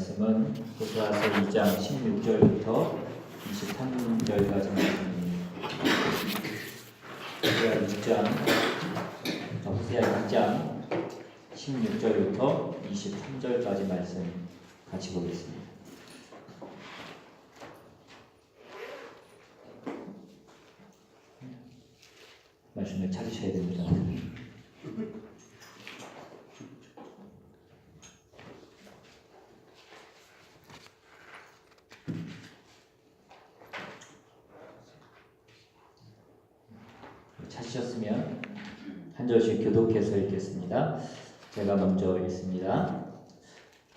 말씀은 호세아서 2장 16절부터 23절까지 말씀입니다. 호세아 2장 16절부터 23절까지 말씀 같이 보겠습니다. 말씀을 찾으셔야 됩니다. 찾으셨으면 한 절씩 교독해서 읽겠습니다. 제가 먼저 읽습니다.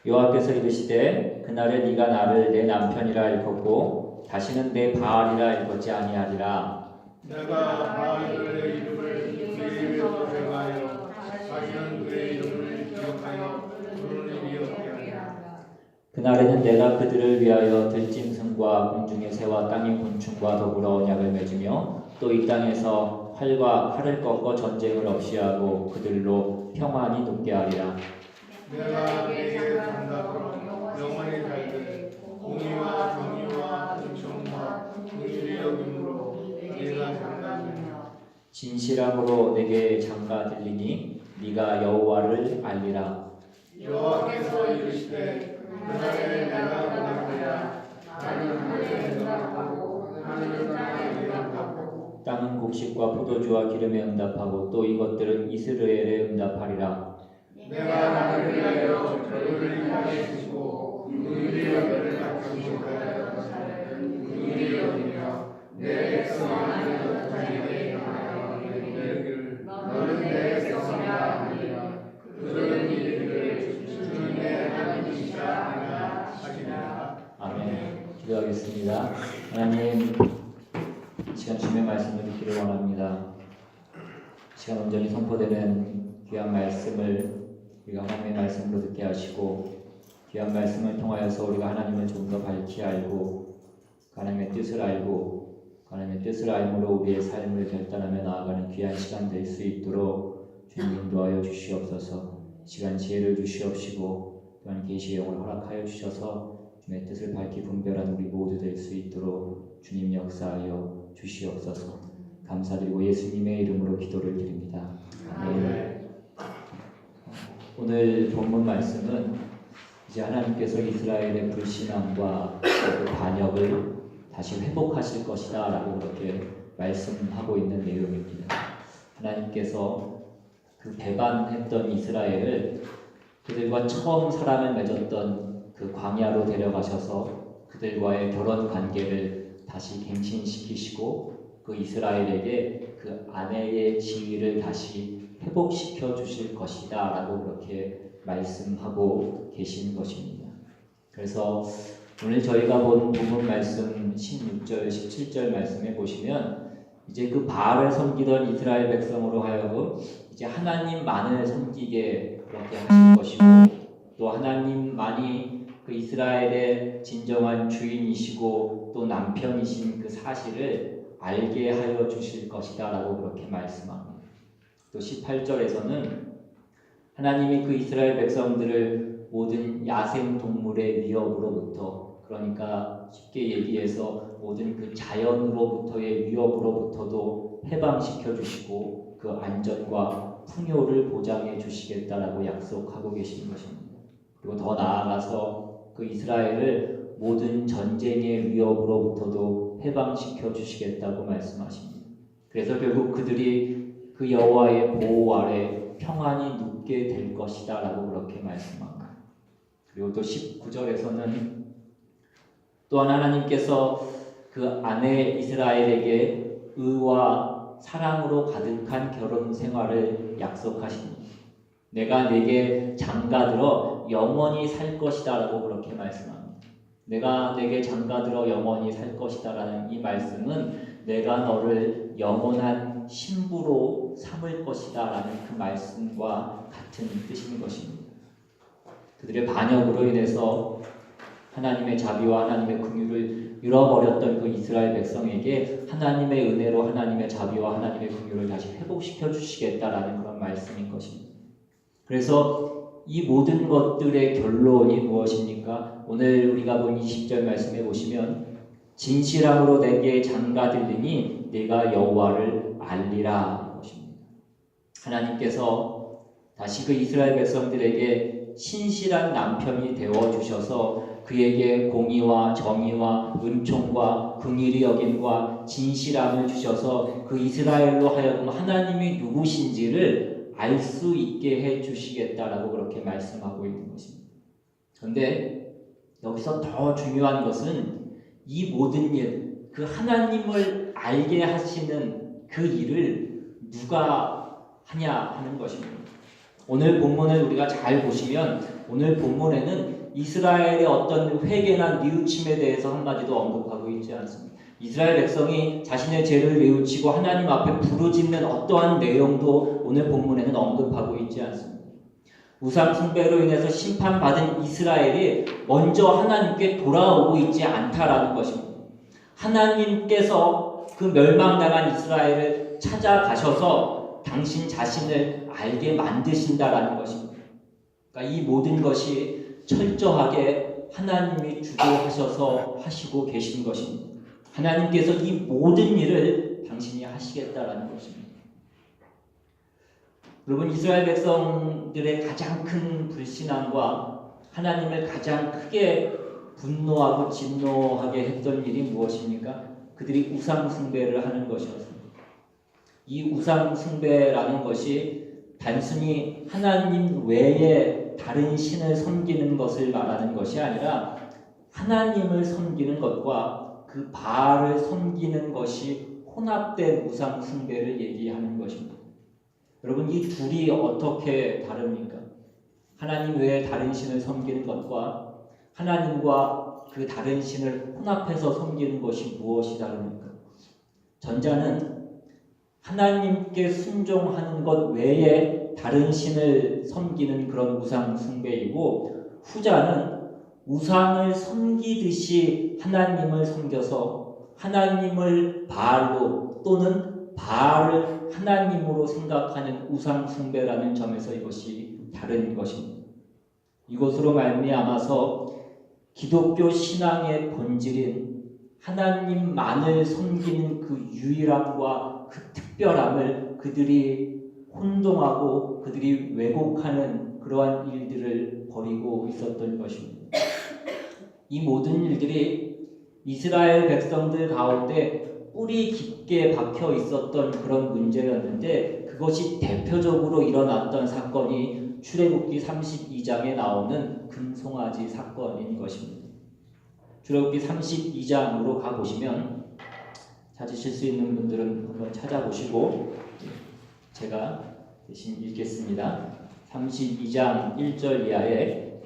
여호와께서 이르시되 그날에 네가 나를 내 남편이라 일컫고 다시는 내 바알이라 일컫지 아니하리라. 내가 바알들의 이름을 그의 입에서 제거하여 다시는 그의 이름을 기억하여 부르는 일이 없게 하리라. 그날에는 내가 그들을 위하여 들짐승과 공중의 새와 땅의 곤충과 더불어 언약을 맺으며 또 이 땅에서 활과 칼을 꺾어 전쟁을 없이 하고 그들로 평안히 눕게 하리라. 내가 그에게 장가들어 영원히 살되 공의와 정의와 은총과 긍휼히 여김으로 네가 장가들며 진실함으로 내게 장가 들리니 네가 여호와를 알리라. 여호와께서 이르시되 그날에 내가 응답하리라. 나는 하늘에 응답하고 하늘은 땅에 응답하고 땅은 곡식과 포도주와 기름에 응답하고 또 이것들은 이스라엘에 응답하리라. 내가 나를 위하여 저를 위하여 주시고 긍휼히 여기를 받으시고 긍휼히 여기며 내 백성 하나님을 자기에게 향하여 이르기를 너는 내 백성이라 하리라. 그들은 이르기를 주님의 하나님이시라 하리라 하시리라. 아멘. 기도하겠습니다. 하나님, 이 시간 주님의 말씀을 듣기를 원합니다. 이 시간 온전히 선포되는 귀한 말씀을 우리가 하나님의 말씀으로 듣게 하시고 귀한 말씀을 통하여서 우리가 하나님을 좀 더 밝히 알고 하나님의 뜻을 알고 하나님의 뜻을 알므로 우리의 삶을 결단하며 나아가는 귀한 시간 될 수 있도록 주님 인도하여 주시옵소서. 시간 지혜를 주시옵시고 또한 계시의 영을 허락하여 주셔서 주님의 뜻을 밝히 분별한 우리 모두 될 수 있도록 주님 역사하여 주시옵소서. 감사드리고 예수님의 이름으로 기도를 드립니다. 아멘. 오늘 본문 말씀은 이제 하나님께서 이스라엘의 불신앙과 그 반역을 다시 회복하실 것이다 라고 그렇게 말씀하고 있는 내용입니다. 하나님께서 그 배반했던 이스라엘을 그들과 처음 사랑을 맺었던 그 광야로 데려가셔서 그들과의 결혼 관계를 다시 갱신시키시고 그 이스라엘에게 그 아내의 지위를 다시 회복시켜 주실 것이다 라고 그렇게 말씀하고 계시는 것입니다. 그래서 오늘 저희가 본 본문 말씀 16절, 17절 말씀에 보시면 이제 그 바알을 섬기던 이스라엘 백성으로 하여금 이제 하나님만을 섬기게 그렇게 하실 것이고 또 하나님만이 그 이스라엘의 진정한 주인이시고 또 남편이신 그 사실을 알게 하여 주실 것이다 라고 그렇게 말씀합니다. 또 18절에서는 하나님이 그 이스라엘 백성들을 모든 야생 동물의 위협으로부터, 그러니까 쉽게 얘기해서 모든 그 자연으로부터의 위협으로부터도 해방시켜 주시고 그 안전과 풍요를 보장해 주시겠다라고 약속하고 계신 것입니다. 그리고 더 나아가서 그 이스라엘을 모든 전쟁의 위협으로부터도 해방시켜 주시겠다고 말씀하십니다. 그래서 결국 그들이 그 여호와의 보호 아래 평안히 눕게 될 것이다 라고 그렇게 말씀합니다. 그리고 또 19절에서는 또한 하나님께서 그 아내 이스라엘에게 의와 사랑으로 가득한 결혼 생활을 약속하십니다. 내가 내게 장가들어 영원히 살 것이다 라고 그렇게 말씀합니다. 내가 내게 장가들어 영원히 살 것이다 라는 이 말씀은 내가 너를 영원한 신부로 삼을 것이다 라는 그 말씀과 같은 뜻인 것입니다. 그들의 반역으로 인해서 하나님의 자비와 하나님의 긍휼을 잃어버렸던 그 이스라엘 백성에게 하나님의 은혜로 하나님의 자비와 하나님의 긍휼을 다시 회복시켜 주시겠다라는 그런 말씀인 것입니다. 그래서 이 모든 것들의 결론이 무엇입니까? 오늘 우리가 본 20절 말씀에 보시면 진실함으로 내게 장가들리니 내가 여호와를 알리라 것입니다. 하나님께서 다시 그 이스라엘 백성들에게 신실한 남편이 되어 주셔서 그에게 공의와 정의와 은총과 긍휼히 여김과 진실함을 주셔서 그 이스라엘로 하여금 하나님이 누구신지를 알 수 있게 해 주시겠다라고 그렇게 말씀하고 있는 것입니다. 그런데 여기서 더 중요한 것은 이 모든 일, 그 하나님을 알게 하시는 그 일을 누가 하냐 하는 것입니다. 오늘 본문을 우리가 잘 보시면 오늘 본문에는 이스라엘의 어떤 회개나 뉘우침에 대해서 한마디도 언급하고 있지 않습니다. 이스라엘 백성이 자신의 죄를 뉘우치고 하나님 앞에 부르짖는 어떠한 내용도 오늘 본문에는 언급하고 있지 않습니다. 우상 숭배로 인해서 심판받은 이스라엘이 먼저 하나님께 돌아오고 있지 않다라는 것입니다. 하나님께서 그 멸망당한 이스라엘을 찾아가셔서 당신 자신을 알게 만드신다라는 것입니다. 그러니까 이 모든 것이 철저하게 하나님이 주도하셔서 하시고 계신 것입니다. 하나님께서 이 모든 일을 당신이 하시겠다라는 것입니다. 여러분, 이스라엘 백성들의 가장 큰 불신앙과 하나님을 가장 크게 분노하고 진노하게 했던 일이 무엇입니까? 그들이 우상 숭배를 하는 것이었습니다. 이 우상 숭배라는 것이 단순히 하나님 외에 다른 신을 섬기는 것을 말하는 것이 아니라 하나님을 섬기는 것과 그 바알을 섬기는 것이 혼합된 우상 숭배를 얘기하는 것입니다. 여러분, 이 둘이 어떻게 다릅니까? 하나님 외에 다른 신을 섬기는 것과 하나님과 그 다른 신을 혼합해서 섬기는 것이 무엇이 다릅니까? 전자는 하나님께 순종하는 것 외에 다른 신을 섬기는 그런 우상 숭배이고, 후자는 우상을 섬기듯이 하나님을 섬겨서 하나님을 바알로 또는 바알을 하나님으로 생각하는 우상 숭배라는 점에서 이것이 다른 것입니다. 이것으로 말미암아서 기독교 신앙의 본질인 하나님만을 섬기는 그 유일함과 그 특별함을 그들이 혼동하고 그들이 왜곡하는 그러한 일들을 벌이고 있었던 것입니다. 이 모든 일들이 이스라엘 백성들 가운데 뿌리 깊게 박혀 있었던 그런 문제였는데, 그것이 대표적으로 일어났던 사건이 출애굽기 32장에 나오는 금송아지 사건인 것입니다. 출애굽기 32장으로 가보시면 찾으실 수 있는 분들은 한번 찾아보시고 제가 대신 읽겠습니다. 32장 1절 이하에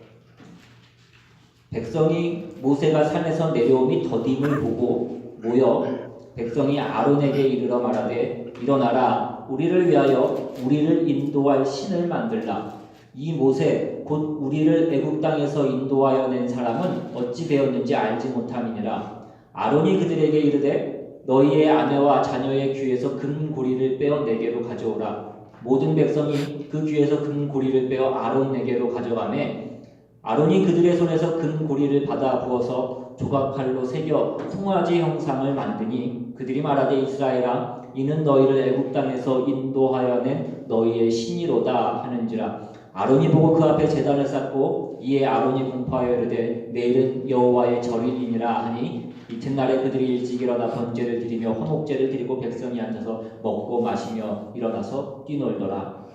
백성이 모세가 산에서 내려오니 더딤을 보고 모여 백성이 아론에게 이르러 말하되 일어나라, 우리를 위하여 우리를 인도할 신을 만들라. 이 모세 곧 우리를 애굽 땅에서 인도하여 낸 사람은 어찌 되었는지 알지 못함이니라. 아론이 그들에게 이르되 너희의 아내와 자녀의 귀에서 금고리를 빼어 내게로 가져오라. 모든 백성이 그 귀에서 금고리를 빼어 아론에게로 가져가매 아론이 그들의 손에서 금고리를 받아 부어서 조각칼로 새겨 송아지 형상을 만드니 그들이 말하되 이스라엘아, 이는 너희를 애굽 땅에서 인도하여 낸 너희의 신이로다 하는지라. 아론이 보고 그 앞에 제단을 쌓고 이에 아론이 공포하여 이르되 내일은 여호와의 절일이니라 하니 이튿날에 그들이 일찍 일어나 번제를 드리며 화목제를 드리고 백성이 앉아서 먹고 마시며 일어나서 뛰놀더라.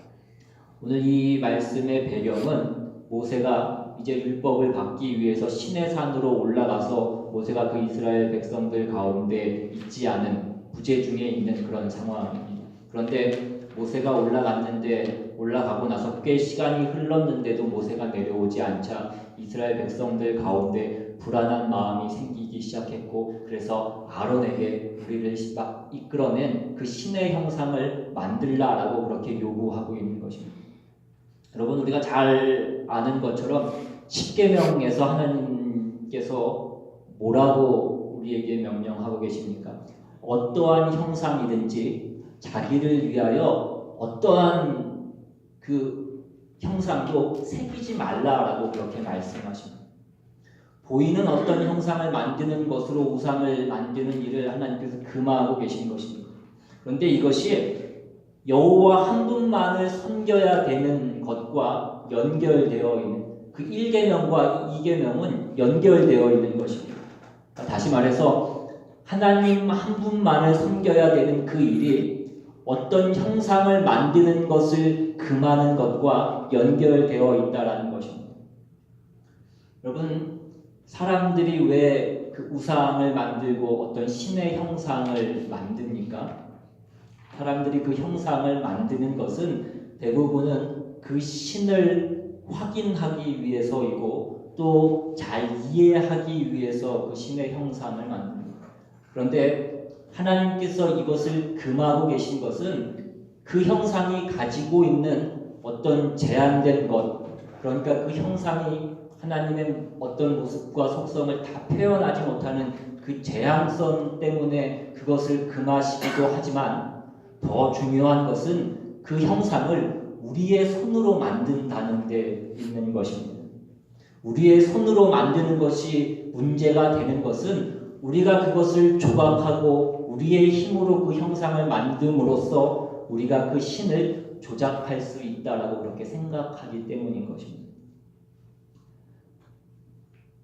오늘 이 말씀의 배경은 모세가 이제 율법을 받기 위해서 시내산으로 올라가서 모세가 그 이스라엘 백성들 가운데 있지 않은 부재 중에 있는 그런 상황입니다. 그런데 모세가 올라가고 나서 꽤 시간이 흘렀는데도 모세가 내려오지 않자 이스라엘 백성들 가운데 불안한 마음이 생기기 시작했고, 그래서 아론에게 우리를 이끌어낸 그 신의 형상을 만들라라고 그렇게 요구하고 있는 것입니다. 여러분, 우리가 잘 아는 것처럼 십계명에서 하나님께서 뭐라고 우리에게 명령하고 계십니까? 어떠한 형상이든지 자기를 위하여 어떠한 그 형상도 새기지 말라라고 그렇게 말씀하십니다. 보이는 어떤 형상을 만드는 것으로 우상을 만드는 일을 하나님께서 금하고 계신 것입니다. 그런데 이것이 여호와 한 분만을 섬겨야 되는 것과 연결되어 있는 그 1계명과 2계명은 연결되어 있는 것입니다. 다시 말해서 하나님 한 분만을 섬겨야 되는 그 일이 어떤 형상을 만드는 것을 금하는 것과 연결되어 있다는 것입니다. 여러분, 사람들이 왜 그 우상을 만들고 어떤 신의 형상을 만듭니까? 사람들이 그 형상을 만드는 것은 대부분은 그 신을 확인하기 위해서이고 또 잘 이해하기 위해서 그 신의 형상을 만듭니다. 그런데 하나님께서 이것을 금하고 계신 것은 그 형상이 가지고 있는 어떤 제한된 것, 그러니까 그 형상이 하나님의 어떤 모습과 속성을 다 표현하지 못하는 그 제한성 때문에 그것을 금하시기도 하지만 더 중요한 것은 그 형상을 우리의 손으로 만든다는 데 있는 것입니다. 우리의 손으로 만드는 것이 문제가 되는 것은 우리가 그것을 조각하고 우리의 힘으로 그 형상을 만듦으로써 우리가 그 신을 조작할 수 있다라고 그렇게 생각하기 때문인 것입니다.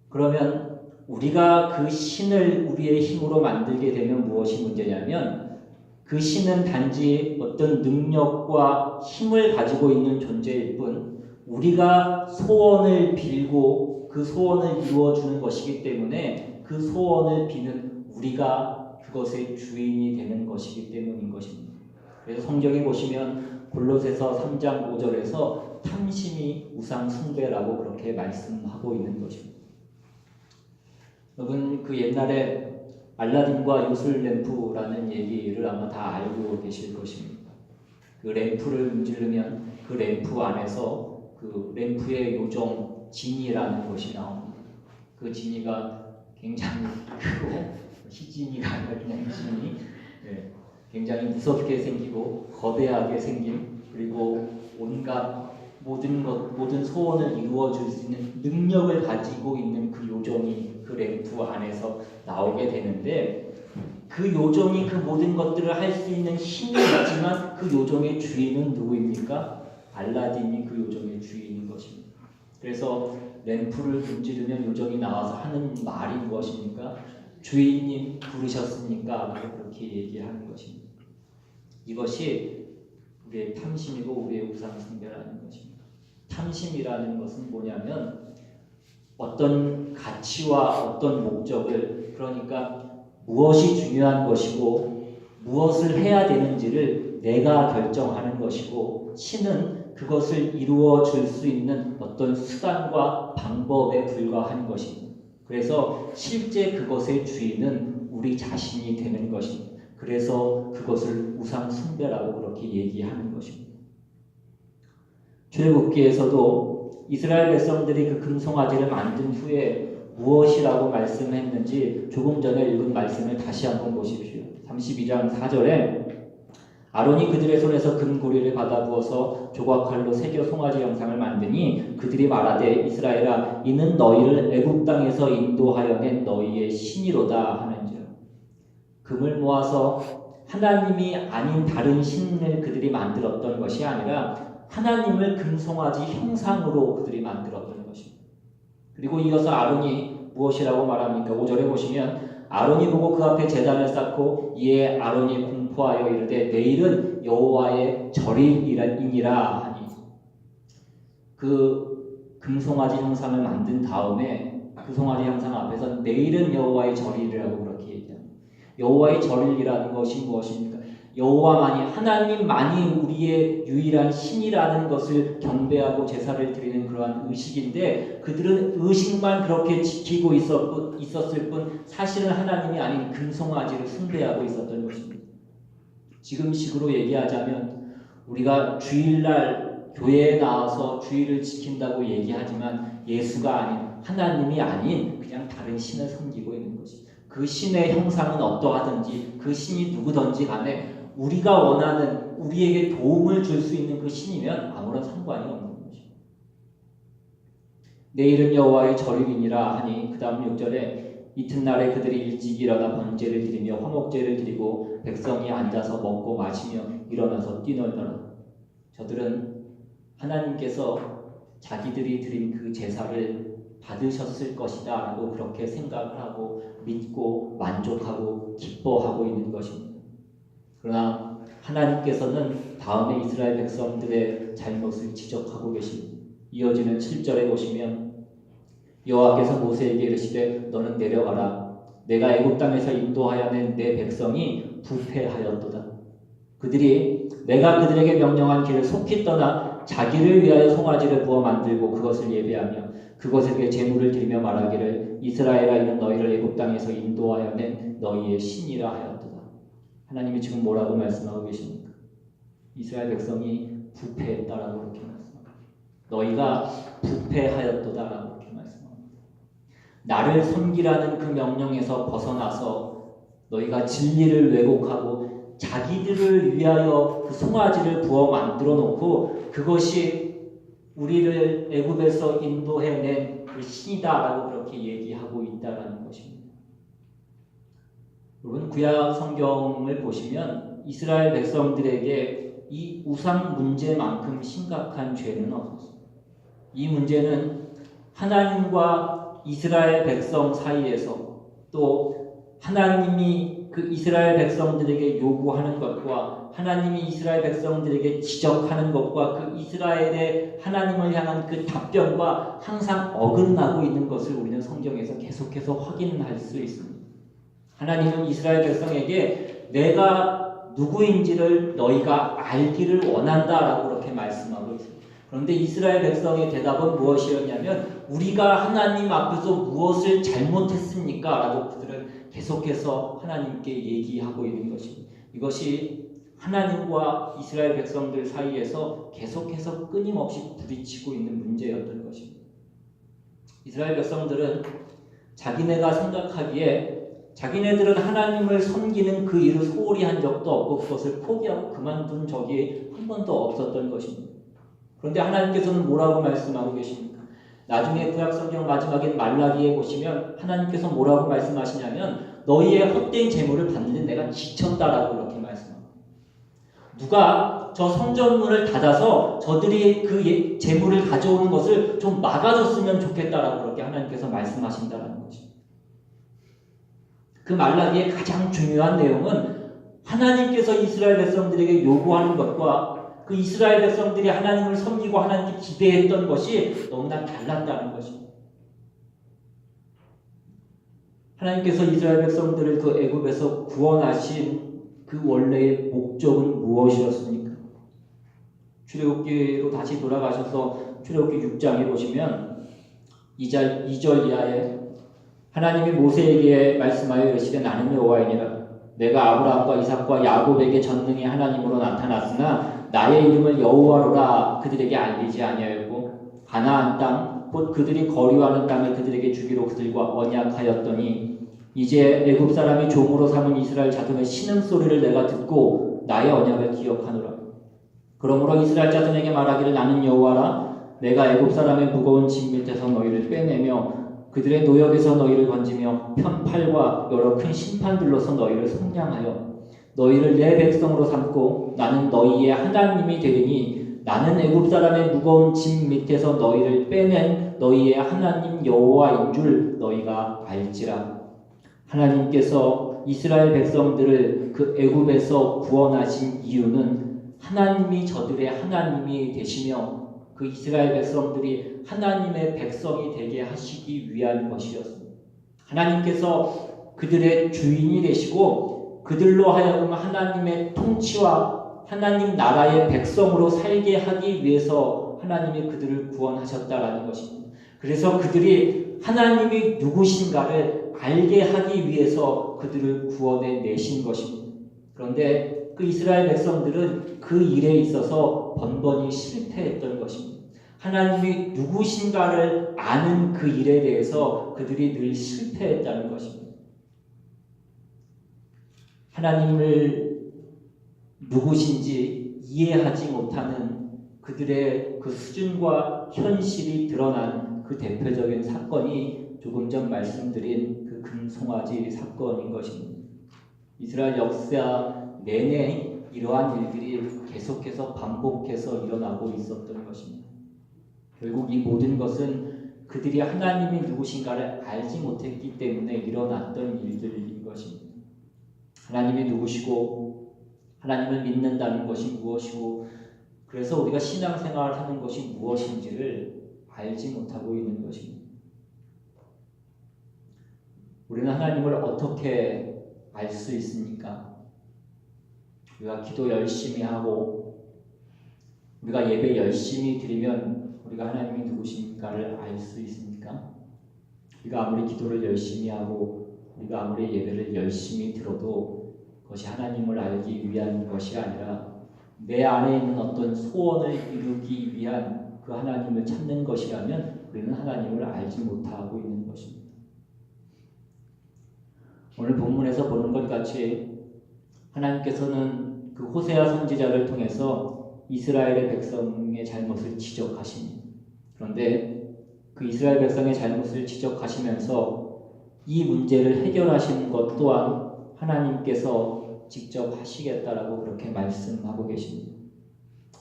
그러면 우리가 그 신을 우리의 힘으로 만들게 되면 무엇이 문제냐면 그 신은 단지 어떤 능력과 힘을 가지고 있는 존재일 뿐 우리가 소원을 빌고 그 소원을 이루어주는 것이기 때문에 그 소원을 비는 우리가 그것의 주인이 되는 것이기 때문인 것입니다. 그래서 성경에 보시면 골로새서 3장 5절에서 탐심이 우상 숭배라고 그렇게 말씀하고 있는 것입니다. 여러분, 그 옛날에 알라딘과 요술 램프라는 얘기를 아마 다 알고 계실 것입니다. 그 램프를 문지르면 그 램프 안에서 그 램프의 요정 지니라는 것이 나옵니다. 그 지니가 굉장히 크고 희지니가 아니라 그냥 지니, 굉장히 무섭게 생기고 거대하게 생긴 그리고 온갖 모든 소원을 이루어줄 수 있는 능력을 가지고 있는 그 요정이 그 램프 안에서 나오게 되는데 그 요정이 그 모든 것들을 할 수 있는 힘이 있지만 그 요정의 주인은 누구입니까? 알라딘이 그 요정의 주인인 것입니다. 그래서 램프를 문지르면 요정이 나와서 하는 말이 무엇입니까? 주인님 부르셨습니까? 그렇게 얘기하는 것입니다. 이것이 우리의 탐심이고 우리의 우상 숭배라는 것입니다. 탐심이라는 것은 뭐냐면 어떤 가치와 어떤 목적을, 그러니까 무엇이 중요한 것이고 무엇을 해야 되는지를 내가 결정하는 것이고 신은 그것을 이루어 줄 수 있는 어떤 수단과 방법에 불과한 것입니다. 그래서 실제 그것의 주인은 우리 자신이 되는 것입니다. 그래서 그것을 우상 숭배라고 그렇게 얘기하는 것입니다. 출애굽기에서도 이스라엘 백성들이 그 금송아지를 만든 후에 무엇이라고 말씀했는지 조금 전에 읽은 말씀을 다시 한번 보십시오. 32장 4절에 아론이 그들의 손에서 금고리를 받아 부어서 조각칼로 새겨 송아지 형상을 만드니 그들이 말하되 이스라엘아 이는 너희를 애굽 땅에서 인도하여 낸 너희의 신이로다 하는지라. 금을 모아서 하나님이 아닌 다른 신을 그들이 만들었던 것이 아니라 하나님을 금송아지 형상으로 그들이 만들었던 것입니다. 그리고 이어서 아론이 무엇이라고 말합니까? 5절에 보시면 아론이 보고 그 앞에 제단을 쌓고 이에 아론이 공포하여 이르되 내일은 여호와의 절일이니라 하니, 그 금송아지 형상을 만든 다음에 그 송아지 형상 앞에서 내일은 여호와의 절일이라고 그렇게 얘기합니다. 여호와의 절일이라는 것이 무엇입니까? 여호와만이, 하나님만이 우리의 유일한 신이라는 것을 경배하고 제사를 드리는 그러한 의식인데 그들은 의식만 그렇게 지키고 있었을 뿐 사실은 하나님이 아닌 금송아지를 숭배하고 있었던 것입니다. 지금식으로 얘기하자면 우리가 주일날 교회에 나와서 주일을 지킨다고 얘기하지만 예수가 아닌, 하나님이 아닌 그냥 다른 신을 섬기고 있는 것입니다. 그 신의 형상은 어떠하든지 그 신이 누구든지 간에 우리가 원하는, 우리에게 도움을 줄 수 있는 그 신이면 아무런 상관이 없는 것입니다. 내일은 여호와의 절일이니라 하니 그 다음 6절에 이튿날에 그들이 일찍 일어나 번제를 드리며 화목제를 드리고 백성이 앉아서 먹고 마시며 일어나서 뛰놀더라. 저들은 하나님께서 자기들이 드린 그 제사를 받으셨을 것이다 라고 그렇게 생각을 하고 믿고 만족하고 기뻐하고 있는 것입니다. 그러나 하나님께서는 다음에 이스라엘 백성들의 잘못을 지적하고 계십니다. 이어지는 7절에 보시면 여호와께서 모세에게 이르시되 너는 내려가라. 내가 애굽 땅에서 인도하여 낸 내 백성이 부패하였도다. 그들이 내가 그들에게 명령한 길을 속히 떠나 자기를 위하여 송아지를 부어 만들고 그것을 예배하며 그것에게 제물을 드리며 말하기를 이스라엘아 이는 너희를 애굽 땅에서 인도하여 낸 너희의 신이라 하였도다. 하나님이 지금 뭐라고 말씀하고 계십니까? 이스라엘 백성이 부패했다라고 그렇게 말씀합니다. 너희가 부패하였도다라고 그렇게 말씀합니다. 나를 섬기라는 그 명령에서 벗어나서 너희가 진리를 왜곡하고 자기들을 위하여 그 송아지를 부어 만들어 놓고 그것이 우리를 애굽에서 인도해낸 그 신이다라고 그렇게 얘기하고 있다라는 것입니다. 여러분 구약 성경을 보시면 이스라엘 백성들에게 이 우상 문제만큼 심각한 죄는 없었습니다. 이 문제는 하나님과 이스라엘 백성 사이에서 또 하나님이 그 이스라엘 백성들에게 요구하는 것과 하나님이 이스라엘 백성들에게 지적하는 것과 그 이스라엘의 하나님을 향한 그 답변과 항상 어긋나고 있는 것을 우리는 성경에서 계속해서 확인할 수 있습니다. 하나님은 이스라엘 백성에게 내가 누구인지를 너희가 알기를 원한다라고 그렇게 말씀하고 있습니다. 그런데 이스라엘 백성의 대답은 무엇이었냐면 우리가 하나님 앞에서 무엇을 잘못했습니까? 라고 그들은 계속해서 하나님께 얘기하고 있는 것입니다. 이것이 하나님과 이스라엘 백성들 사이에서 계속해서 끊임없이 부딪히고 있는 문제였던 것입니다. 이스라엘 백성들은 자기네가 생각하기에 자기네들은 하나님을 섬기는 그 일을 소홀히 한 적도 없고 그것을 포기하고 그만둔 적이 한 번도 없었던 것입니다. 그런데 하나님께서는 뭐라고 말씀하고 계십니까? 나중에 구약성경 마지막인 말라기에 보시면 하나님께서 뭐라고 말씀하시냐면 너희의 헛된 재물을 받는데 내가 지쳤다라고 그렇게 말씀합니다. 누가 저 성전문을 닫아서 저들이 그 재물을 가져오는 것을 좀 막아줬으면 좋겠다라고 그렇게 하나님께서 말씀하신다라는 것입니다. 그 말라기의 가장 중요한 내용은 하나님께서 이스라엘 백성들에게 요구하는 것과 그 이스라엘 백성들이 하나님을 섬기고 하나님께 기대했던 것이 너무나 달랐다는 것입니다. 하나님께서 이스라엘 백성들을 그 애굽에서 구원하신 그 원래의 목적은 무엇이었습니까? 출애굽기로 다시 돌아가셔서 출애굽기 6장에 보시면 2절 이하에 하나님이 모세에게 말씀하여 이르시되 나는 여호와이니라. 내가 아브라함과 이삭과 야곱에게 전능히 하나님으로 나타났으나 나의 이름을 여호와로라 그들에게 알리지 아니하였고 가나안 땅 곧 그들이 거류하는 땅을 그들에게 주기로 그들과 언약하였더니 이제 애굽 사람이 종으로 삼은 이스라엘 자손의 신음소리를 내가 듣고 나의 언약을 기억하노라. 그러므로 이스라엘 자손에게 말하기를 나는 여호와라. 내가 애굽 사람의 무거운 짐 밑에서 너희를 빼내며 그들의 노역에서 너희를 건지며 편팔과 여러 큰 심판들로서 너희를 속량하여 너희를 내 백성으로 삼고 나는 너희의 하나님이 되리니 나는 애굽 사람의 무거운 짐 밑에서 너희를 빼낸 너희의 하나님 여호와인 줄 너희가 알지라. 하나님께서 이스라엘 백성들을 그 애굽에서 구원하신 이유는 하나님이 저들의 하나님이 되시며 그 이스라엘 백성들이 하나님의 백성이 되게 하시기 위한 것이었습니다. 하나님께서 그들의 주인이 되시고 그들로 하여금 하나님의 통치와 하나님 나라의 백성으로 살게 하기 위해서 하나님이 그들을 구원하셨다라는 것입니다. 그래서 그들이 하나님이 누구신가를 알게 하기 위해서 그들을 구원해 내신 것입니다. 그런데 그 이스라엘 백성들은 그 일에 있어서 번번이 실패했던 것입니다. 하나님이 누구신가를 아는 그 일에 대해서 그들이 늘 실패했다는 것입니다. 하나님을 누구신지 이해하지 못하는 그들의 그 수준과 현실이 드러난 그 그 대표적인 사건이 조금 전 말씀드린 그 금송아지 사건인 것입니다. 이스라엘 역사 내내 이러한 일들이 계속해서 반복해서 일어나고 있었던 것입니다. 결국 이 모든 것은 그들이 하나님이 누구신가를 알지 못했기 때문에 일어났던 일들인 것입니다. 하나님이 누구시고 하나님을 믿는다는 것이 무엇이고 그래서 우리가 신앙생활을 하는 것이 무엇인지를 알지 못하고 있는 것입니다. 우리는 하나님을 어떻게 알 수 있습니까? 우리가 기도 열심히 하고 우리가 예배 열심히 드리면 우리가 하나님이 누구신가를 알 수 있습니까? 우리가 아무리 기도를 열심히 하고 우리가 아무리 예배를 열심히 들어도 그것이 하나님을 알기 위한 것이 아니라 내 안에 있는 어떤 소원을 이루기 위한 그 하나님을 찾는 것이라면 우리는 하나님을 알지 못하고 있는 것입니다. 오늘 본문에서 보는 것 같이 하나님께서는 그 호세아 선지자를 통해서 이스라엘의 백성의 잘못을 지적하십니다. 그런데 그 이스라엘 백성의 잘못을 지적하시면서 이 문제를 해결하시는 것 또한 하나님께서 직접 하시겠다라고 그렇게 말씀하고 계십니다.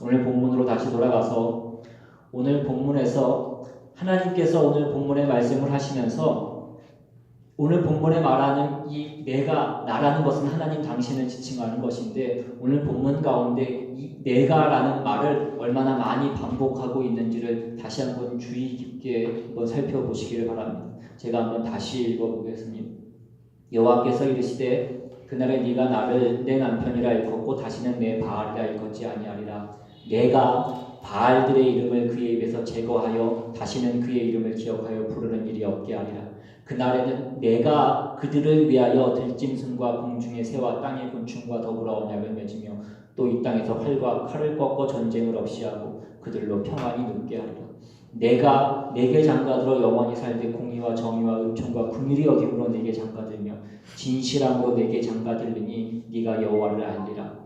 오늘 본문으로 다시 돌아가서 오늘 본문에서 하나님께서 오늘 본문의 말씀을 하시면서 오늘 본문에 말하는 이 내가, 나라는 것은 하나님 당신을 지칭하는 것인데 오늘 본문 가운데 이 내가라는 말을 얼마나 많이 반복하고 있는지를 다시 한번 주의 깊게 한번 살펴보시기를 바랍니다. 제가 한번 다시 읽어보겠습니다. 여호와께서 이르시되 그날에 네가 나를 내 남편이라 일컫고 다시는 내 바알이라 일컫지 아니하리라. 내가 바알들의 이름을 그의 입에서 제거하여 다시는 그의 이름을 기억하여 부르는 일이 없게 하리라. 그날에는 내가 그들을 위하여 들짐승과 공중의 새와 땅의 곤충과 더불어 언약을 맺으며 또 이 땅에서 활과 칼을 꺾어 전쟁을 없이 하고 그들로 평안히 눕게 하리라. 내가 내게 장가들어 영원히 살되 공의와 정의와 은총과 긍휼이 여김으로 내게 장가들며 진실함으로 내게 장가들리니 네가 여호와를 알리라.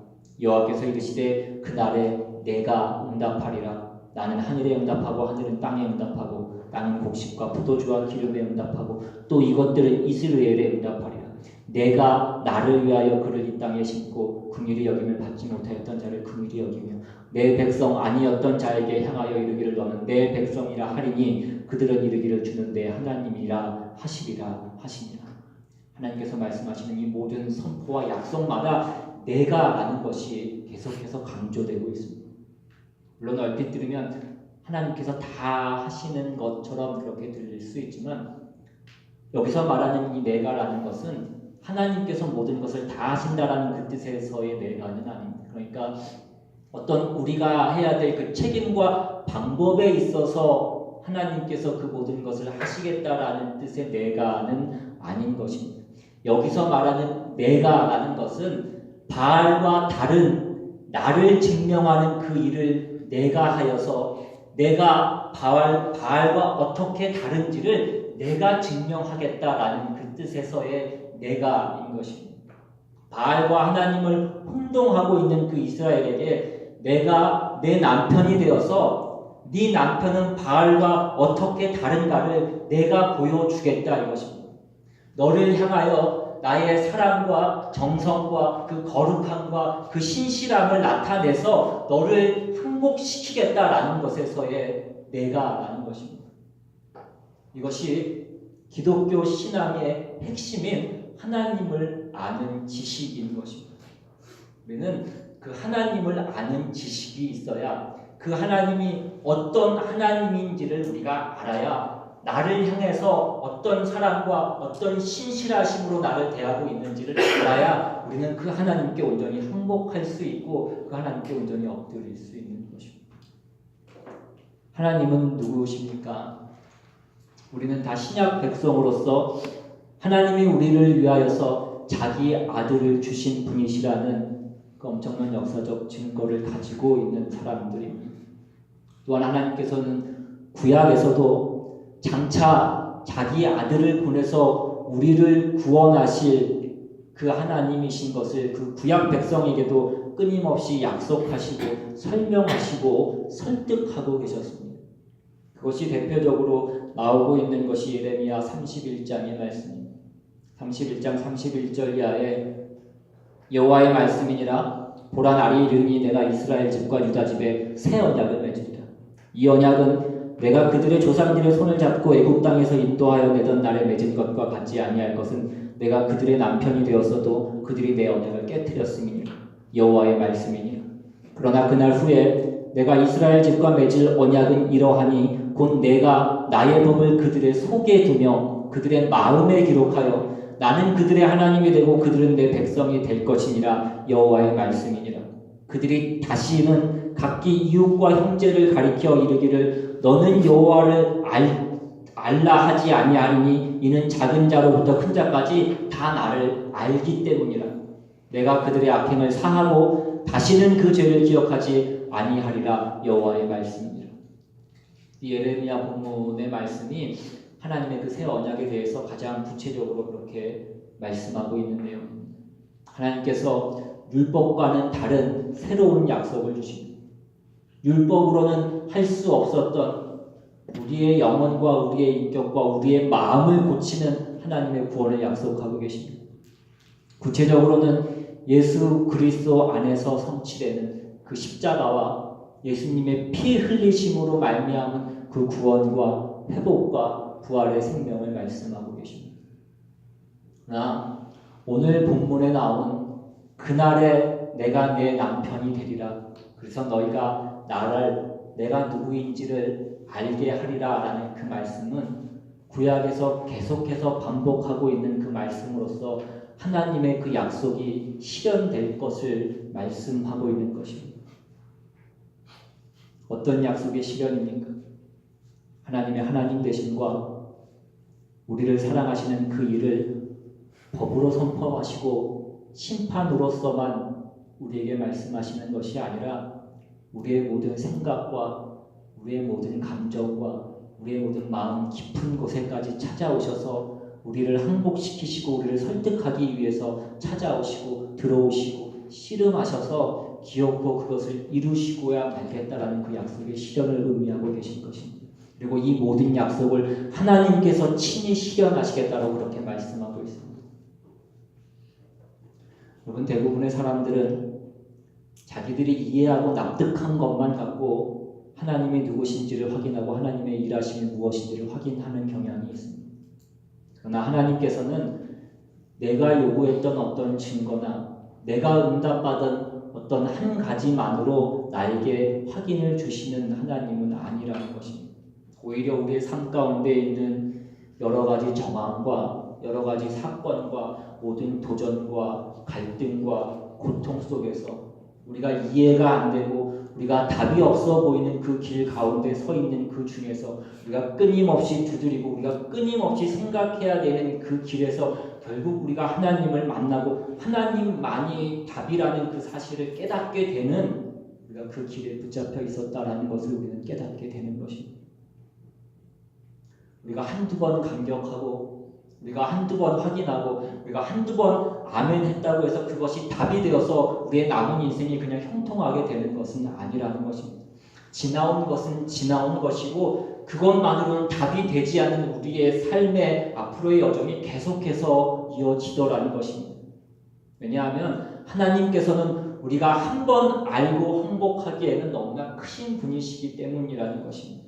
여호와께서 이르시되 그날에 내가 응답하리라. 나는 하늘에 응답하고 하늘은 땅에 응답하고 땅은 곡식과 포도주와 기름에 응답하고 또 이것들은 이스라엘에 응답하리라. 내가 나를 위하여 그를 이 땅에 심고 긍휼히 여김을 받지 못하였던 자를 긍휼히 여기며 내 백성 아니었던 자에게 향하여 이르기를 너는 내 백성이라 하리니 그들은 이르기를 주는 내 하나님이라 하시리라 하시니라. 하나님께서 말씀하시는 이 모든 선포와 약속마다 내가라는 것이 계속해서 강조되고 있습니다. 물론 얼핏 들으면 하나님께서 다 하시는 것처럼 그렇게 들릴 수 있지만 여기서 말하는 이 내가라는 것은 하나님께서 모든 것을 다 하신다라는 그 뜻에서의 내가는 아닙니다. 그러니까 어떤 우리가 해야 될 그 책임과 방법에 있어서 하나님께서 그 모든 것을 하시겠다라는 뜻의 내가는 아닌 것입니다. 여기서 말하는 내가라는 것은 바알과 다른 나를 증명하는 그 일을 내가 하여서 내가 바알과 어떻게 다른지를 내가 증명하겠다라는 그 뜻에서의 내가인 것입니다. 바알과 하나님을 혼동하고 있는 그 이스라엘에게 내가 내 남편이 되어서 네 남편은 바알과 어떻게 다른가를 내가 보여주겠다 이것입니다. 너를 향하여 나의 사랑과 정성과 그 거룩함과 그 신실함을 나타내서 너를 항복시키겠다라는 것에서의 내가라는 것입니다. 이것이 기독교 신앙의 핵심인 하나님을 아는 지식인 것입니다. 우리는 그 하나님을 아는 지식이 있어야 그 하나님이 어떤 하나님인지를 우리가 알아야 나를 향해서 어떤 사랑과 어떤 신실하심으로 나를 대하고 있는지를 알아야 우리는 그 하나님께 온전히 항복할 수 있고 그 하나님께 온전히 엎드릴 수 있는 것입니다. 하나님은 누구십니까? 우리는 다 신약 백성으로서 하나님이 우리를 위하여서 자기 아들을 주신 분이시라는 그 엄청난 역사적 증거를 가지고 있는 사람들입니다. 또한 하나님께서는 구약에서도 장차 자기 아들을 보내서 우리를 구원하실 그 하나님이신 것을 그 구약 백성에게도 끊임없이 약속하시고 설명하시고 설득하고 계셨습니다. 그것이 대표적으로 나오고 있는 것이 예레미야 31장의 말씀입니다. 31장 31절 이하에 여호와의 말씀이니라 보라 날이 이르니 내가 이스라엘 집과 유다 집에 새 언약을 맺으리라. 이 언약은 내가 그들의 조상들의 손을 잡고 애굽 땅에서 인도하여 내던 날에 맺은 것과 같지 아니할 것은 내가 그들의 남편이 되었어도 그들이 내 언약을 깨뜨렸음이니라. 여호와의 말씀이니라. 그러나 그날 후에 내가 이스라엘 집과 맺을 언약은 이러하니 곧 내가 나의 법을 그들의 속에 두며 그들의 마음에 기록하여 나는 그들의 하나님이 되고 그들은 내 백성이 될 것이니라. 여호와의 말씀이니라. 그들이 다시는 각기 이웃과 형제를 가리켜 이르기를 너는 여호와를 알라 하지 아니하리니 이는 작은 자로부터 큰 자까지 다 나를 알기 때문이라. 내가 그들의 악행을 사하고 다시는 그 죄를 기억하지 아니하리라. 여호와의 말씀이니라. 이 예레미야 본문의 말씀이 하나님의 그 새 언약에 대해서 가장 구체적으로 그렇게 말씀하고 있는 내용입니다. 하나님께서 율법과는 다른 새로운 약속을 주십니다. 율법으로는 할 수 없었던 우리의 영혼과 우리의 인격과 우리의 마음을 고치는 하나님의 구원을 약속하고 계십니다. 구체적으로는 예수 그리스도 안에서 성취되는 그 십자가와 예수님의 피 흘리심으로 말미암은 그 구원과 회복과 부활의 생명을 말씀하고 계십니다. 그러나 오늘 본문에 나온 그날에 내가 내 남편이 되리라. 그래서 너희가 내가 누구인지를 알게 하리라 라는 그 말씀은 구약에서 계속해서 반복하고 있는 그 말씀으로서 하나님의 그 약속이 실현될 것을 말씀하고 있는 것입니다. 어떤 약속의 실현입니까? 하나님의 하나님 되심과 우리를 사랑하시는 그 일을 법으로 선포하시고 심판으로서만 우리에게 말씀하시는 것이 아니라 우리의 모든 생각과 우리의 모든 감정과 우리의 모든 마음 깊은 곳에까지 찾아오셔서 우리를 항복시키시고 우리를 설득하기 위해서 찾아오시고 들어오시고 씨름하셔서 기업고 그것을 이루시고야 말겠다라는 그 약속의 실현을 의미하고 계신 것입니다. 그리고 이 모든 약속을 하나님께서 친히 실현하시겠다라고 그렇게 말씀하고 있습니다. 여러분, 대부분의 사람들은 자기들이 이해하고 납득한 것만 갖고 하나님이 누구신지를 확인하고 하나님의 일하심이 무엇인지를 확인하는 경향이 있습니다. 그러나 하나님께서는 내가 요구했던 어떤 증거나 내가 응답받은 어떤 한 가지만으로 나에게 확인을 주시는 하나님은 아니라는 것입니다. 오히려 우리의 삶 가운데 있는 여러 가지 정황과 여러 가지 사건과 모든 도전과 갈등과 고통 속에서 우리가 이해가 안 되고 우리가 답이 없어 보이는 그 길 가운데 서 있는 그 중에서 우리가 끊임없이 두드리고 우리가 끊임없이 생각해야 되는 그 길에서 결국 우리가 하나님을 만나고 하나님만이 답이라는 그 사실을 깨닫게 되는 우리가 그 길에 붙잡혀 있었다라는 것을 우리는 깨닫게 되는 것입니다. 우리가 한두 번 감격하고 우리가 한두 번 확인하고 우리가 한두 번 아멘 했다고 해서 그것이 답이 되어서 우리의 남은 인생이 그냥 형통하게 되는 것은 아니라는 것입니다. 지나온 것은 지나온 것이고 그것만으로는 답이 되지 않는 우리의 삶의 앞으로의 여정이 계속해서 이어지더라는 것입니다. 왜냐하면 하나님께서는 우리가 한 번 알고 항복하기에는 너무나 크신 분이시기 때문이라는 것입니다.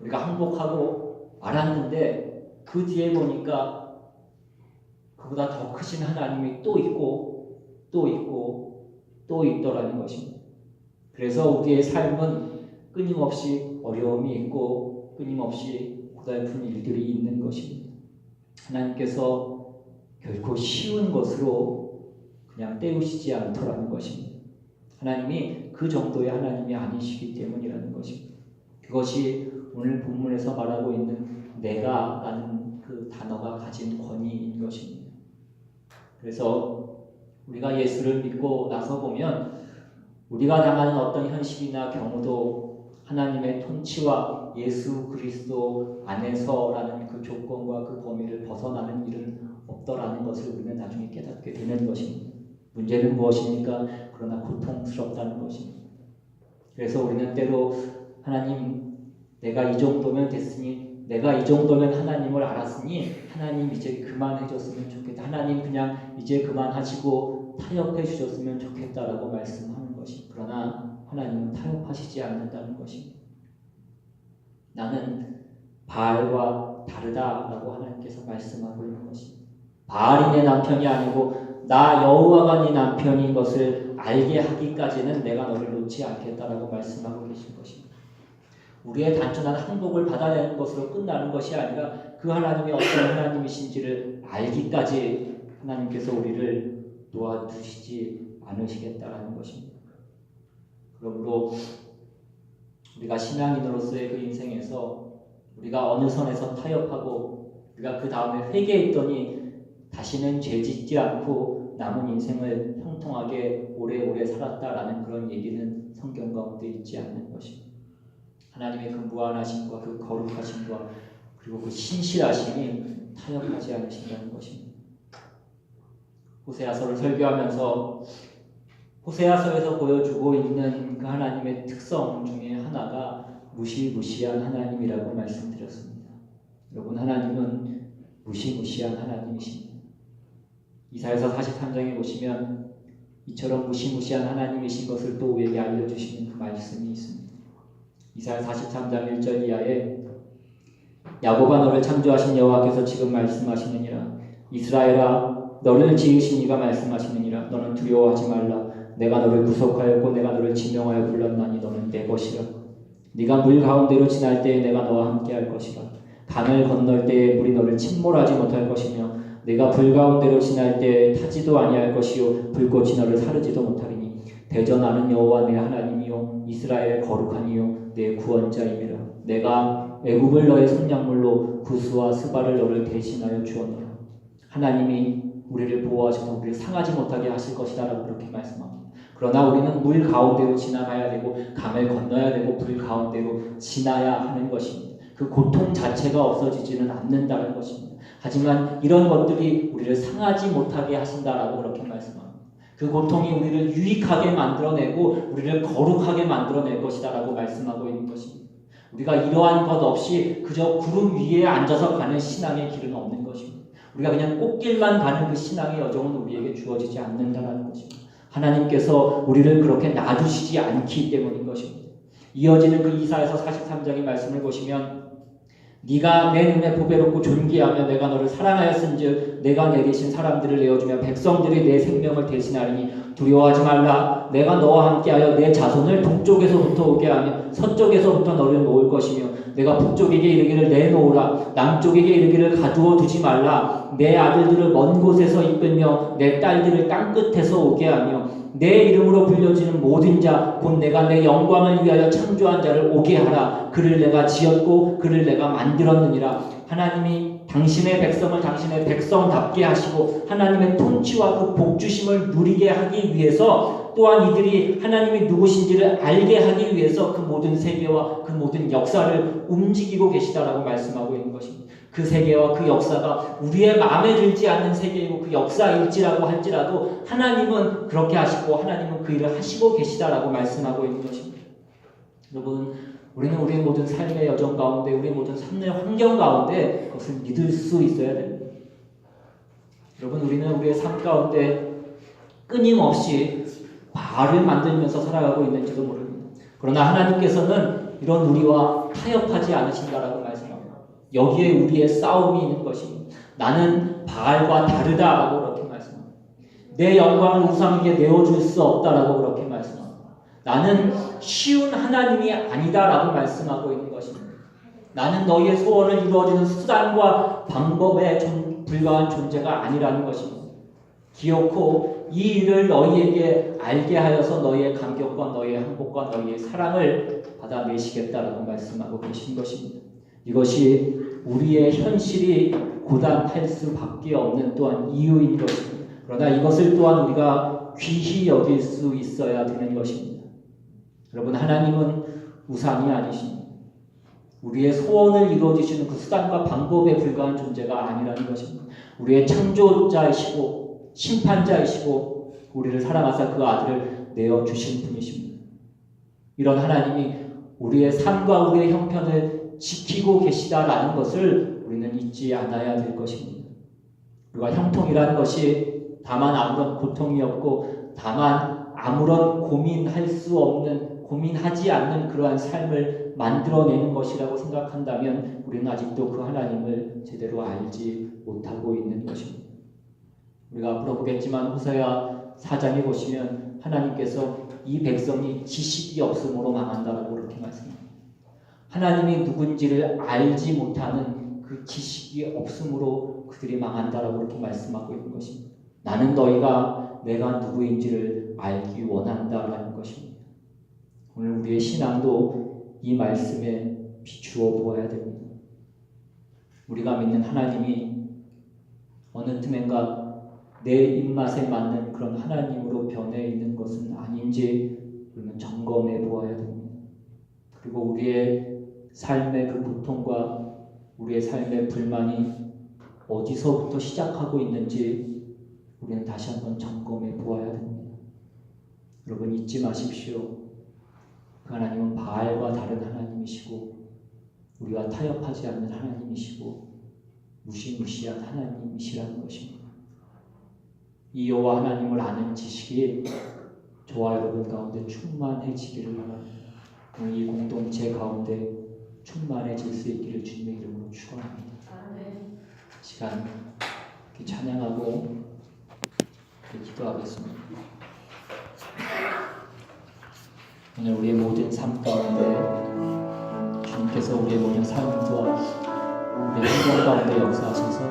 우리가 항복하고 알았는데 그 뒤에 보니까 그보다 더 크신 하나님이 또 있고 또 있고 또 있더라는 것입니다. 그래서 우리의 삶은 끊임없이 어려움이 있고 끊임없이 고달픈 일들이 있는 것입니다. 하나님께서 결코 쉬운 것으로 그냥 때우시지 않더라는 것입니다. 하나님이 그 정도의 하나님이 아니시기 때문이라는 것입니다. 그것이 오늘 본문에서 말하고 있는 내가라는 그 단어가 가진 권위인 것입니다. 그래서 우리가 예수를 믿고 나서 보면 우리가 당하는 어떤 현실이나 경우도 하나님의 통치와 예수 그리스도 안에서라는 그 조건과 그 범위를 벗어나는 일은 없더라는 것을 우리는 나중에 깨닫게 되는 것입니다. 문제는 무엇입니까? 그러나 고통스럽다는 것입니다. 그래서 우리는 때로 하나님 내가 이 정도면 됐으니 내가 이 정도면 하나님을 알았으니 하나님 이제 그만해줬으면 좋겠다. 하나님 그냥 이제 그만하시고 타협해 주셨으면 좋겠다라고 말씀하는 것이. 그러나 하나님은 타협하시지 않는다는 것입니다. 나는 바알과 다르다라고 하나님께서 말씀하고 있는 것입니다. 바알이 내 남편이 아니고 나 여호와가 네 남편인 것을 알게 하기까지는 내가 너를 놓지 않겠다라고 말씀하고 계신 것입니다. 우리의 단순한 항복을 받아내는 것으로 끝나는 것이 아니라 그 하나님이 어떤 하나님이신지를 알기까지 하나님께서 우리를 놓아두시지 않으시겠다라는 것입니다. 그러므로 우리가 신앙인으로서의 그 인생에서 우리가 어느 선에서 타협하고 우리가 그 다음에 회개했더니 다시는 죄 짓지 않고 남은 인생을 형통하게 오래오래 살았다라는 그런 얘기는 성경 가운데 있지 않는 것입니다. 하나님의 그 무한하심과 그 거룩하심과 그리고 그 신실하심이 타협하지 않으신다는 것입니다. 호세아서를 설교하면서 호세아서에서 보여주고 있는 그 하나님의 특성 중에 하나가 무시무시한 하나님이라고 말씀드렸습니다. 여러분, 하나님은 무시무시한 하나님이십니다. 이사야서 43장에 보시면 이처럼 무시무시한 하나님이신 것을 또 우리에게 알려주시는 그 말씀이 있습니다. 이사야 43장 1절 이하에 야곱아 너를 창조하신 여호와께서 지금 말씀하시느니라. 이스라엘아 너를 지으신 이가 말씀하시느니라. 너는 두려워하지 말라. 내가 너를 구속하였고 내가 너를 지명하여 불렀나니 너는 내 것이라. 네가 물 가운데로 지날 때에 내가 너와 함께 할 것이라. 강을 건널 때에 물이 너를 침몰하지 못할 것이며 네가 불 가운데로 지날 때에 타지도 아니할 것이요 불꽃이 너를 사르지도 못하리니 대저 나는 여호와 내 하나님이요 이스라엘의 거룩한 이요 내 구원자임이라. 내가 애굽을 너의 손량물로 구스와 스바를 너를 대신하여 주었노라. 하나님이 우리를 보호하셔서 우리를 상하지 못하게 하실 것이다 라고 그렇게 말씀합니다. 그러나 우리는 물 가운데로 지나가야 되고 강을 건너야 되고 불 가운데로 지나야 하는 것입니다. 그 고통 자체가 없어지지는 않는다는 것입니다. 하지만 이런 것들이 우리를 상하지 못하게 하신다라고 그렇게 말씀합니다. 그 고통이 우리를 유익하게 만들어내고 우리를 거룩하게 만들어낼 것이다 라고 말씀하고 있는 것입니다. 우리가 이러한 것 없이 그저 구름 위에 앉아서 가는 신앙의 길은 없는 것입니다. 우리가 그냥 꽃길만 가는 그 신앙의 여정은 우리에게 주어지지 않는다는 것입니다. 하나님께서 우리를 그렇게 놔두시지 않기 때문인 것입니다. 이어지는 그 이사야서 43장의 말씀을 보시면 네가 내 눈에 보배롭고 존귀하며 내가 너를 사랑하였은즉 내가 내리신 사람들을 내어주며 백성들이 내 생명을 대신하리니 두려워하지 말라. 내가 너와 함께하여 내 자손을 동쪽에서부터 오게 하며 서쪽에서부터 너를 놓을 것이며 내가 북쪽에게 이르기를 내놓으라. 남쪽에게 이르기를 가두어 두지 말라. 내 아들들을 먼 곳에서 이끌며 내 딸들을 땅끝에서 오게 하며 내 이름으로 불려지는 모든 자 곧 내가 내 영광을 위하여 창조한 자를 오게 하라. 그를 내가 지었고 그를 내가 만들었느니라. 하나님이 당신의 백성을 당신의 백성답게 하시고 하나님의 통치와 그 복주심을 누리게 하기 위해서 또한 이들이 하나님이 누구신지를 알게 하기 위해서 그 모든 세계와 그 모든 역사를 움직이고 계시다라고 말씀하고 있는 것입니다. 그 세계와 그 역사가 우리의 마음에 들지 않는 세계이고 그 역사일지라고 할지라도 하나님은 그렇게 하시고 하나님은 그 일을 하시고 계시다라고 말씀하고 있는 것입니다. 여러분, 우리는 우리의 모든 삶의 여정 가운데 우리의 모든 삶의 환경 가운데 그것을 믿을 수 있어야 됩니다. 여러분, 우리는 우리의 삶 가운데 끊임없이 바알을 만들면서 살아가고 있는지도 모릅니다. 그러나 하나님께서는 이런 우리와 타협하지 않으신다라고 말씀합니다. 여기에 우리의 싸움이 있는 것입니다. 나는 바알과 다르다라고 그렇게 말씀합니다. 내 영광을 우상에게 내어줄 수 없다라고 그렇게 말씀합니다. 나는 쉬운 하나님이 아니다라고 말씀하고 있는 것입니다. 나는 너희의 소원을 이루어주는 수단과 방법에 불과한 존재가 아니라는 것입니다. 기어코 이 일을 너희에게 알게 하여서 너희의 감격과 너희의 행복과 너희의 사랑을 받아내시겠다라고 말씀하고 계신 것입니다. 이것이 우리의 현실이 고단할 수밖에 없는 또한 이유인 것입니다. 그러나 이것을 또한 우리가 귀히 여길 수 있어야 되는 것입니다. 여러분, 하나님은 우상이 아니십니다. 우리의 소원을 이루어주시는 그 수단과 방법에 불과한 존재가 아니라는 것입니다. 우리의 창조자이시고 심판자이시고 우리를 사랑하사 그 아들을 내어주신 분이십니다. 이런 하나님이 우리의 삶과 우리의 형편을 지키고 계시다라는 것을 우리는 잊지 않아야 될 것입니다. 우리가 형통이라는 것이 다만 아무런 고통이 없고 다만 아무런 고민하지 않는 그러한 삶을 만들어내는 것이라고 생각한다면 우리는 아직도 그 하나님을 제대로 알지 못하고 있는 것입니다. 우리가 앞으로 보겠지만 호세아 4장에 보시면 하나님께서 이 백성이 지식이 없음으로 망한다라고 그렇게 말씀합니다. 하나님이 누군지를 알지 못하는 그 지식이 없음으로 그들이 망한다라고 그렇게 말씀하고 있는 것입니다. 나는 너희가 내가 누구인지를 알기 원한다라는 것입니다. 오늘 우리의 신앙도 이 말씀에 비추어 보아야 됩니다. 우리가 믿는 하나님이 어느 틈엔가 내 입맛에 맞는 그런 하나님으로 변해 있는 것은 아닌지 우리는 점검해 보아야 됩니다. 그리고 우리의 삶의 그 고통과 우리의 삶의 불만이 어디서부터 시작하고 있는지 우리는 다시 한번 점검해 보아야 됩니다. 여러분 잊지 마십시오. 그 하나님은 바알과 다른 하나님이시고 우리와 타협하지 않는 하나님이시고 무시무시한 하나님이시라는 것입니다. 이 여호와 하나님을 아는 지식이 저와 여러분 가운데 충만해지기를 바랍니다. 이 공동체 가운데 충만해질 수 있기를 주님의 이름으로 축원합니다. 시간 찬양하고 기도하겠습니다. 오늘 우리의 모든 삶 가운데 주님께서 우리의 모든 삶과 우리의 행동 가운데 역사하셔서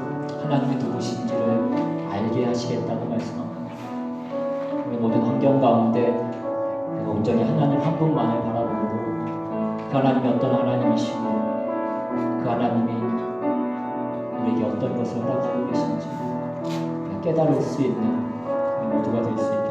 하나님이 누구신지를 알게 하시겠다고 말씀합니다. 우리 모든 환경 가운데 우리가 온전히 하나님 한 분만을 바라보고 그 하나님이 어떤 하나님이시고 그 하나님이 우리에게 어떤 것을 허락하고 계신지 깨달을 수 있는 우리 모두가 될 수 있도록